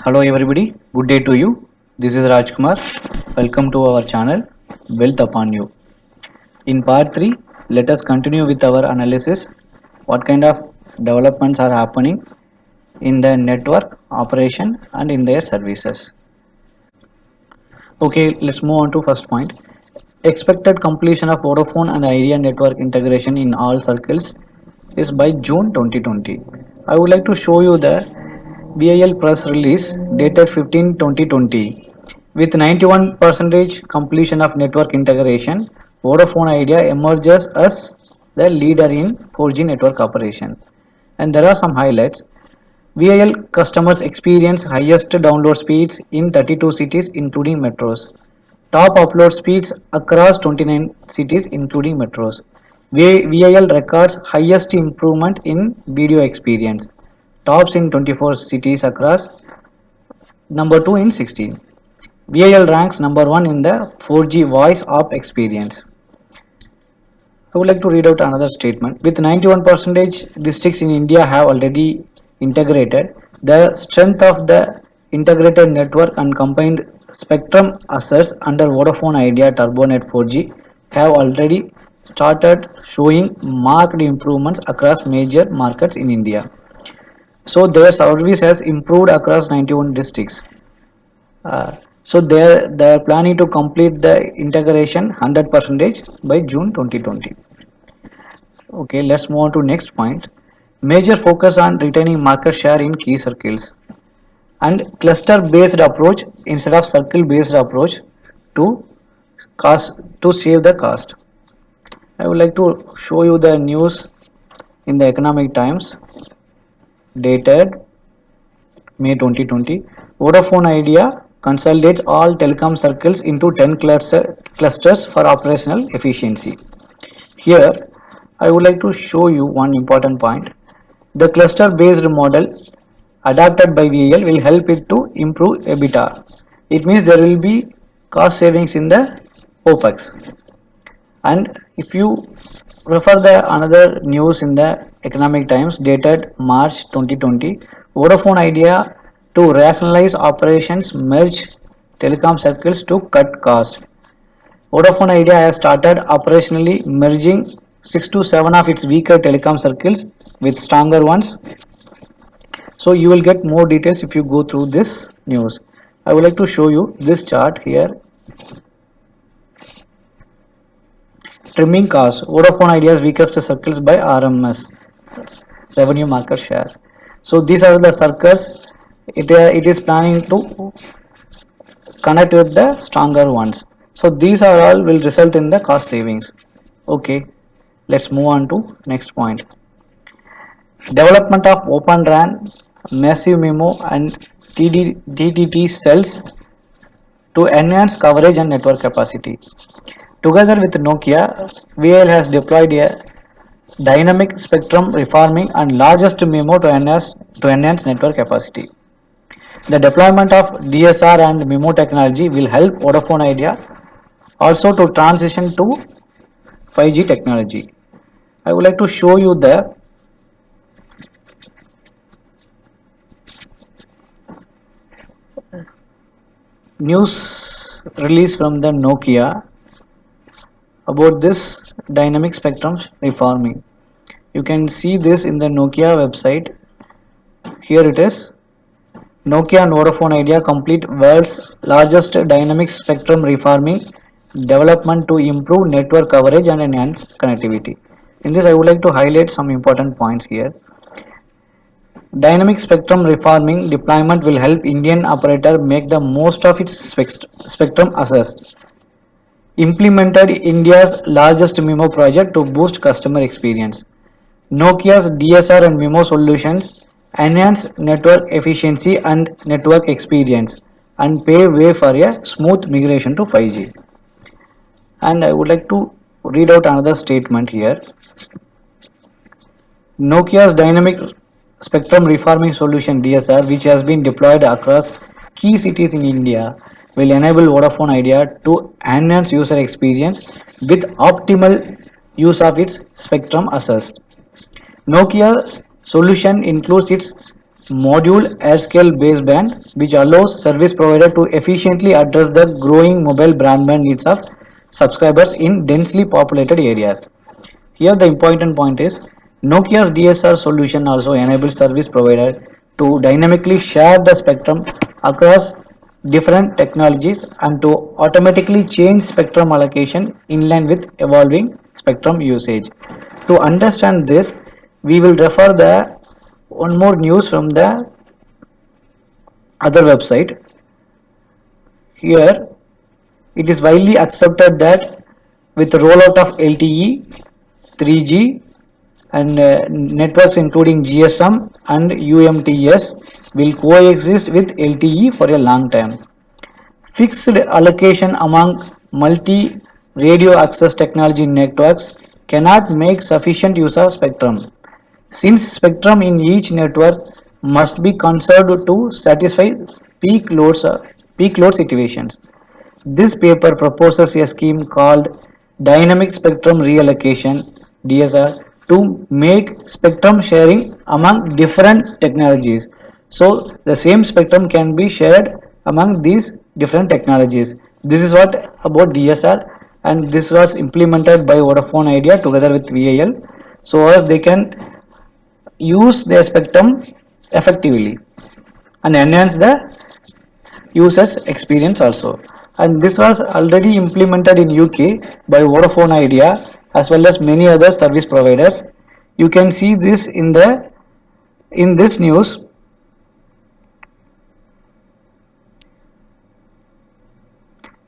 Hello everybody, good day to you. This is Rajkumar. Welcome to our channel Wealth Upon You. In part 3, let us continue with our analysis. What kind of developments are happening in the network operation and in their services. Okay, let's move on to first point. Expected completion of Vodafone and Idea network integration in all circles is by June 2020. I would like to show you the VIL press release dated 15/2020. With 91% completion of network integration, Vodafone Idea emerges as the leader in 4G network operation. And there are some highlights. VIL customers experience highest download speeds in 32 cities including metros. Top upload speeds across 29 cities including metros. VIL records highest improvement in video experience. Tops in 24 cities across, number 2 in 16. VIL ranks number 1 in the 4G voice app experience. I would like to read out another statement. With 91% districts in India have already integrated, the strength of the integrated network and combined spectrum assets under Vodafone Idea TurboNet 4G have already started showing marked improvements across major markets in India. So their service has improved across 91 districts. So they are planning to complete the integration 100% by June 2020. Okay, let's move on to next point. Major focus on retaining market share in key circles and cluster based approach instead of circle based approach to cost to save the cost. I would like to show you the news in the Economic Times dated May 2020. Vodafone Idea consolidates all telecom circles into 10 clusters for operational efficiency. Here, I would like to show you one important point. The cluster based model adapted by VIL will help it to improve EBITDA. It means there will be cost savings in the OPEX. And if you refer the another news in the Economic Times dated March 2020, Vodafone Idea to rationalize operations merge telecom circles to cut cost. Vodafone Idea has started operationally merging 6 to 7 of its weaker telecom circles with stronger ones. So you will get more details if you go through this news. I would like to show you this chart here. Trimming costs. Vodafone Idea's weakest circles by RMS, revenue market share. So these are the circles it is planning to connect with the stronger ones. So these are all will result in the cost savings. Okay, let's move on to next point. Development of Open RAN, Massive MIMO and DTT cells to enhance coverage and network capacity. Together with Nokia, VIL has deployed a dynamic spectrum reforming and largest MIMO to enhance network capacity. The deployment of DSR and MIMO technology will help Vodafone Idea also to transition to 5G technology. I would like to show you the news release from the Nokia about this dynamic spectrum reforming. You can see this in the Nokia website. Here it is. Nokia and Vodafone Idea complete world's largest dynamic spectrum reforming development to improve network coverage and enhance connectivity. In this, I would like to highlight some important points here. Dynamic spectrum reforming deployment will help Indian operator make the most of its spectrum assets. Implemented India's largest MIMO project to boost customer experience. Nokia's DSR and MIMO solutions enhance network efficiency and network experience and pave way for a smooth migration to 5G. And I would like to read out another statement here. Nokia's dynamic spectrum reforming solution DSR, which has been deployed across key cities in India, will enable Vodafone Idea to enhance user experience with optimal use of its spectrum assets. Nokia's solution includes its module AirScale baseband, which allows service provider to efficiently address the growing mobile broadband needs of subscribers in densely populated areas. Here the important point is Nokia's DSR solution also enables service provider to dynamically share the spectrum across different technologies and to automatically change spectrum allocation in line with evolving spectrum usage. To understand this, we will refer the one more news from the other website. Here it is widely accepted that with the rollout of LTE, 3G and networks including GSM and UMTS will coexist with LTE for a long time. Fixed allocation among multi radio access technology networks cannot make sufficient use of spectrum, since spectrum in each network must be conserved to satisfy peak loads, peak load situations. This paper proposes a scheme called Dynamic Spectrum Reallocation (DSR) to make spectrum sharing among different technologies. So the same spectrum can be shared among these different technologies. This is what about DSR, and this was implemented by Vodafone Idea together with VIL, so as they can use their spectrum effectively and enhance the users experience also. And this was already implemented in UK by Vodafone Idea as well as many other service providers. You can see this in this news.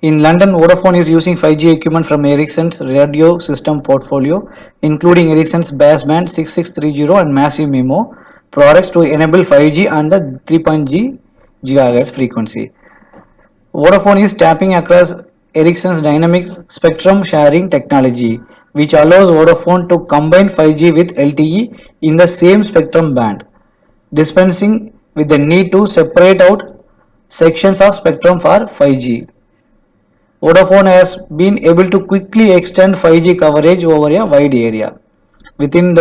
In London, Vodafone is using 5G equipment from Ericsson's radio system portfolio, including Ericsson's baseband 6630 and Massive MIMO products to enable 5G and the 3.0 GHz frequency. Vodafone is tapping across Ericsson's dynamic spectrum sharing technology, which allows Vodafone to combine 5G with LTE in the same spectrum band, dispensing with the need to separate out sections of spectrum for 5G. Vodafone has been able to quickly extend 5G coverage over a wide area. Within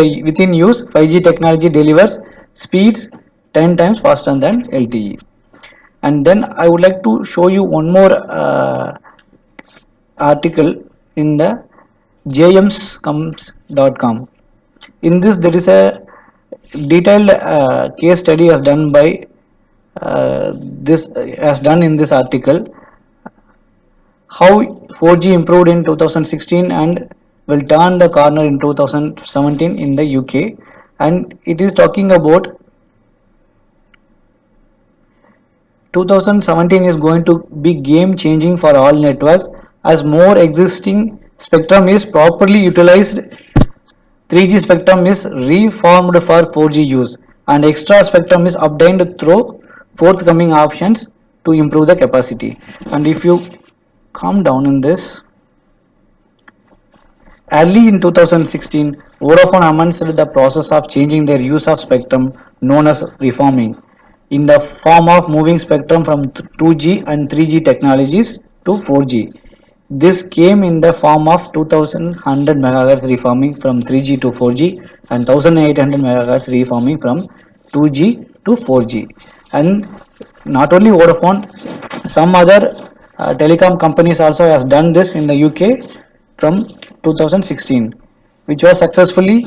use, 5G technology delivers speeds 10 times faster than LTE. And then I would like to show you one more article in the jmscoms.com. In this, there is a detailed case study as done by this as done in this article, how 4G improved in 2016 and will turn the corner in 2017 in the UK, and it is talking about 2017 is going to be game changing for all networks as more existing spectrum is properly utilized. 3G spectrum is reformed for 4G use and extra spectrum is obtained through forthcoming options to improve the capacity. And if you come down in this, early in 2016, Vodafone announced the process of changing their use of spectrum known as reforming, in the form of moving spectrum from 2G and 3G technologies to 4G. This came in the form of 2100 MHz reforming from 3G to 4G and 1800 MHz reforming from 2G to 4G. And not only Vodafone, some other telecom companies also has done this in the UK from 2016, which was successfully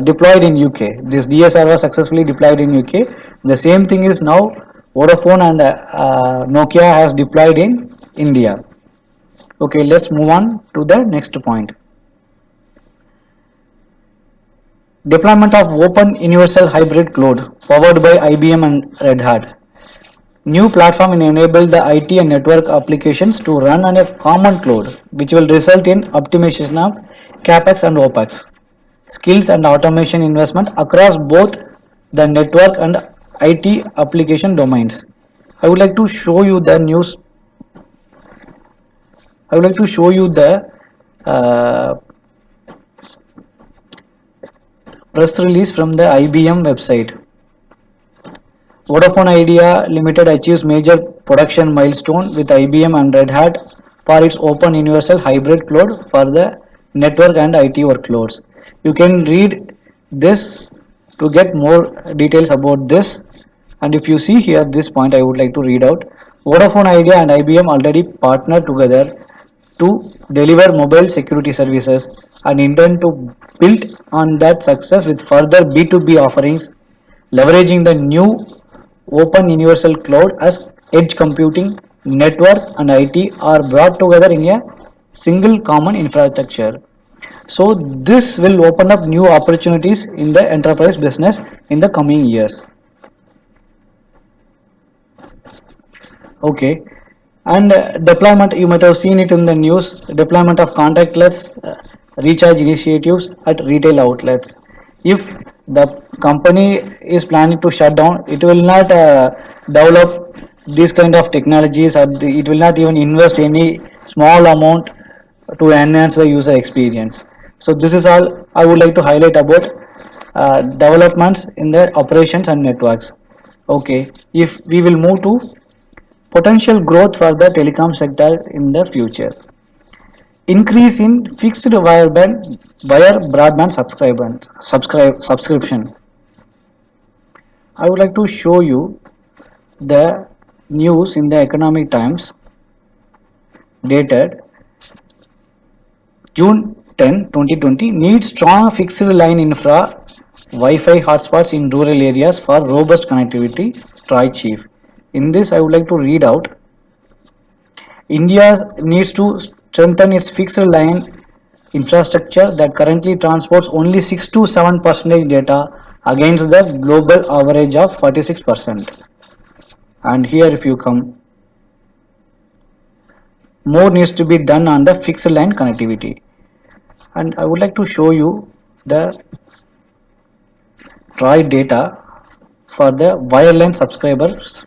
deployed in UK. This DSR was successfully deployed in UK. The same thing is now Vodafone and Nokia has deployed in India. Okay, let's move on to the next point. Deployment of Open Universal Hybrid Cloud powered by IBM and Red Hat. New platform will enable the IT and network applications to run on a common cloud, which will result in optimization of CapEx and OpEx, skills and automation investment across both the network and IT application domains. I would like to show you the news. I would like to show you the press release from the IBM website. Vodafone Idea Limited achieves major production milestone with IBM and Red Hat for its Open Universal Hybrid Cloud for the network and IT workloads. You can read this to get more details about this. And if you see here this point, I would like to read out. Vodafone Idea and IBM already partnered together to deliver mobile security services and intend to build on that success with further B2B offerings, leveraging the new open universal cloud as edge computing, network and IT are brought together in a single common infrastructure. So this will open up new opportunities in the enterprise business in the coming years. Okay, and deployment, you might have seen it in the news, deployment of contactless recharge initiatives at retail outlets. If the company is planning to shut down, it will not develop these kind of technologies, or it will not even invest any small amount to enhance the user experience. So this is all I would like to highlight about developments in the operations and networks. Okay, if we will move to potential growth for the telecom sector in the future. Increase in fixed wire broadband subscription. I would like to show you the news in the Economic Times dated June 10, 2020. Needs strong fixed line infra Wi-Fi hotspots in rural areas for robust connectivity. Troy Chief. In this, I would like to read out. India needs to strengthen its fixed line infrastructure that currently transports only 6 to 7% data against the global average of 46%. And here if you come, more needs to be done on the fixed line connectivity. And I would like to show you the TRAI data for the wireline subscribers.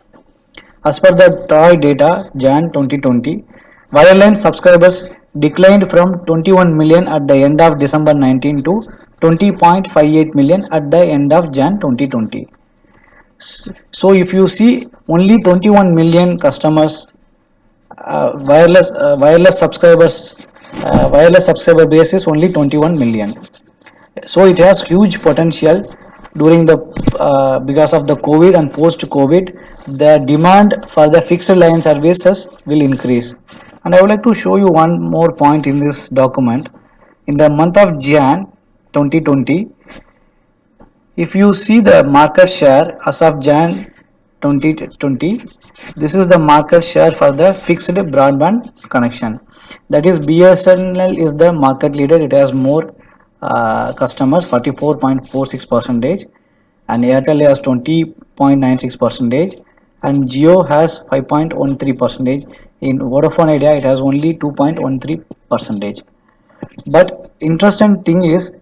As per the TRAI data, Jan 2020, wireline subscribers declined from 21 million at the end of December 19 to 20.58 million at the end of Jan 2020. So if you see only 21 million customers, wireless subscriber base is only 21 million. So it has huge potential during the because of the COVID and post COVID, the demand for the fixed line services will increase. And I would like to show you one more point in this document. In the month of Jan 2020, if you see the market share as of Jan 2020, this is the market share for the fixed broadband connection. That is, BSNL is the market leader. It has more customers, 44.46 percentage, and Airtel has 20.96 percentage, and Jio has 5.13 percentage. In Vodafone Idea, it has only 2.13 percentage. But interesting thing is,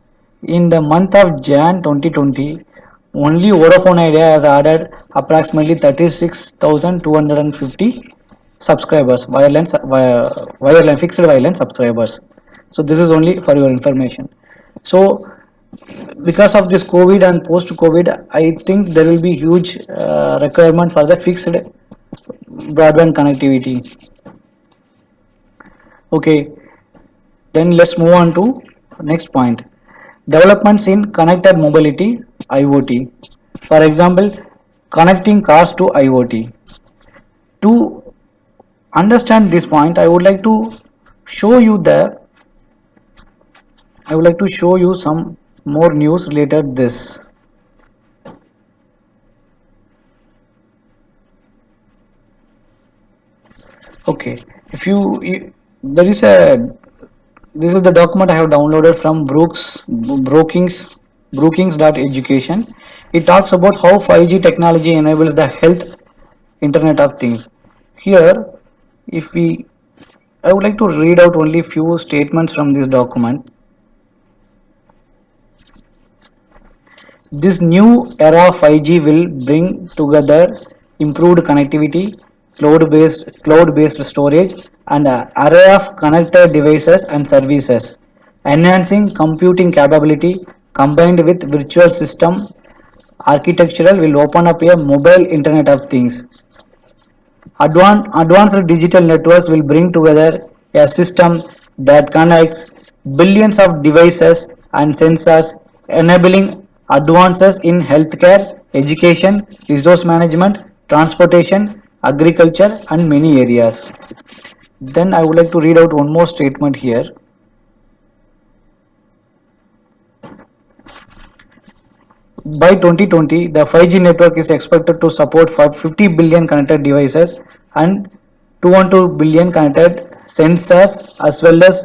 in the month of Jan 2020, only Vodafone Idea has added approximately 36,250 subscribers, wireline fixed wireline subscribers. So this is only for your information. So because of this COVID and post COVID, I think there will be huge requirement for the fixed broadband connectivity. Okay, then let's move on to next point. Developments in connected mobility, IoT. For example, connecting cars to IoT. To understand this point, show you the I would like to show you some more news related this. Okay, if you there is a this is the document I have downloaded from Brookings.education. It talks about how 5G technology enables the health Internet of Things. Here, if we, I would like to read out only few statements from this document. This new era of 5G will bring together improved connectivity, cloud-based storage, and an array of connected devices and services, enhancing computing capability combined with virtual system architectural will open up a mobile Internet of Things. Advanced digital networks will bring together a system that connects billions of devices and sensors, enabling advances in healthcare, education, resource management, transportation, agriculture, and many areas. Then I would like to read out one more statement here. By 2020, the 5G network is expected to support 50 billion connected devices and 212 billion connected sensors, as well as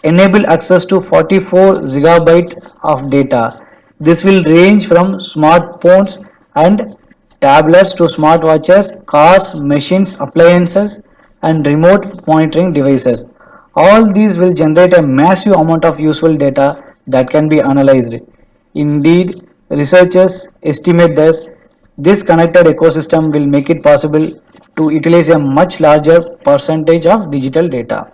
enable access to 44 gigabyte of data. This will range from smartphones and tablets to smartwatches, cars, machines, appliances, and remote monitoring devices. All these will generate a massive amount of useful data that can be analyzed. Indeed, researchers estimate that this connected ecosystem will make it possible to utilize a much larger percentage of digital data.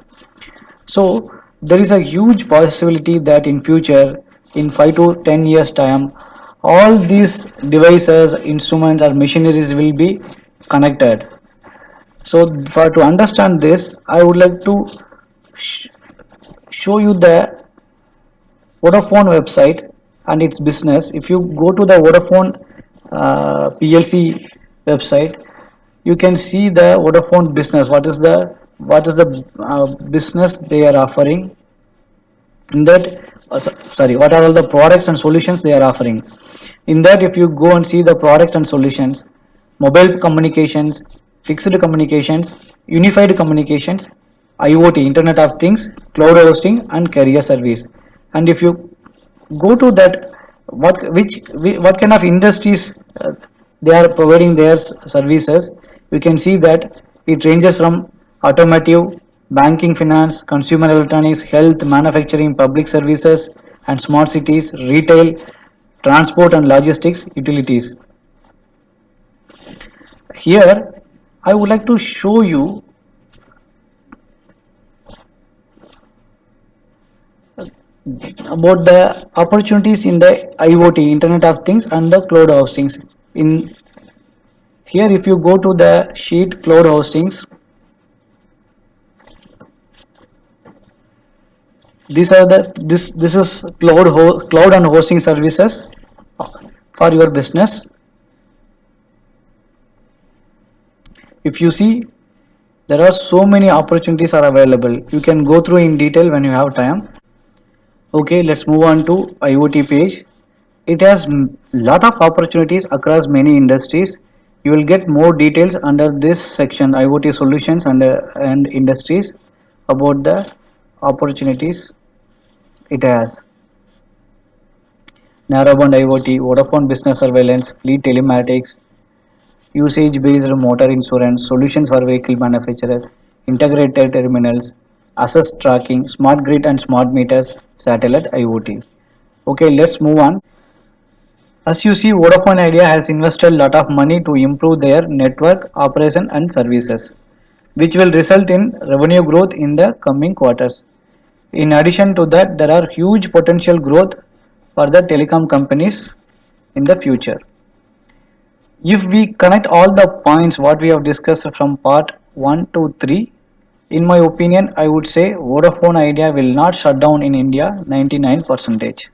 So there is a huge possibility that in future, in 5 to 10 years time, all these devices, instruments or machineries will be connected. So for to understand this, I would like to sh- show you the Vodafone website and its business. If you go to the Vodafone PLC website, you can see the Vodafone business. What is the business they are offering in that. Sorry, what are all the products and solutions they are offering in that. If you go and see the products and solutions: mobile communications, fixed communications, unified communications, IoT, internet of things, cloud hosting, and carrier service. And if you go to that, what kind of industries they are providing their services, you can see that it ranges from automotive, banking, finance, consumer electronics, health, manufacturing, public services and smart cities, retail, transport and logistics, utilities. Here I would like to show you about the opportunities in the IoT, internet of things, and the cloud hostings. In here, if you go to the sheet cloud hostings, these are the this is cloud and hosting services for your business. If you see, there are so many opportunities are available. You can go through in detail when you have time. Okay, let's move on to IoT page. It has lot of opportunities across many industries. You will get more details under this section, IoT solutions and industries, about the opportunities it has. Narrowband IoT, Vodafone Business Surveillance, Fleet Telematics, usage-based motor insurance, solutions for vehicle manufacturers, integrated terminals, assets tracking, smart grid and smart meters, satellite IoT. Okay, let's move on. As you see, Vodafone Idea has invested a lot of money to improve their network operation and services, which will result in revenue growth in the coming quarters. In addition to that, there are huge potential growth for the telecom companies in the future. If we connect all the points what we have discussed from part 1 to 3, in my opinion, I would say Vodafone Idea will not shut down in India 99%.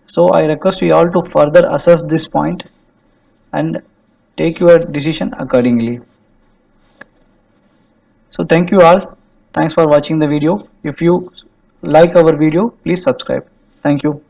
So I request you all to further assess this point and take your decision accordingly. So thank you all. Thanks for watching the video. If you like our video, please subscribe. Thank you.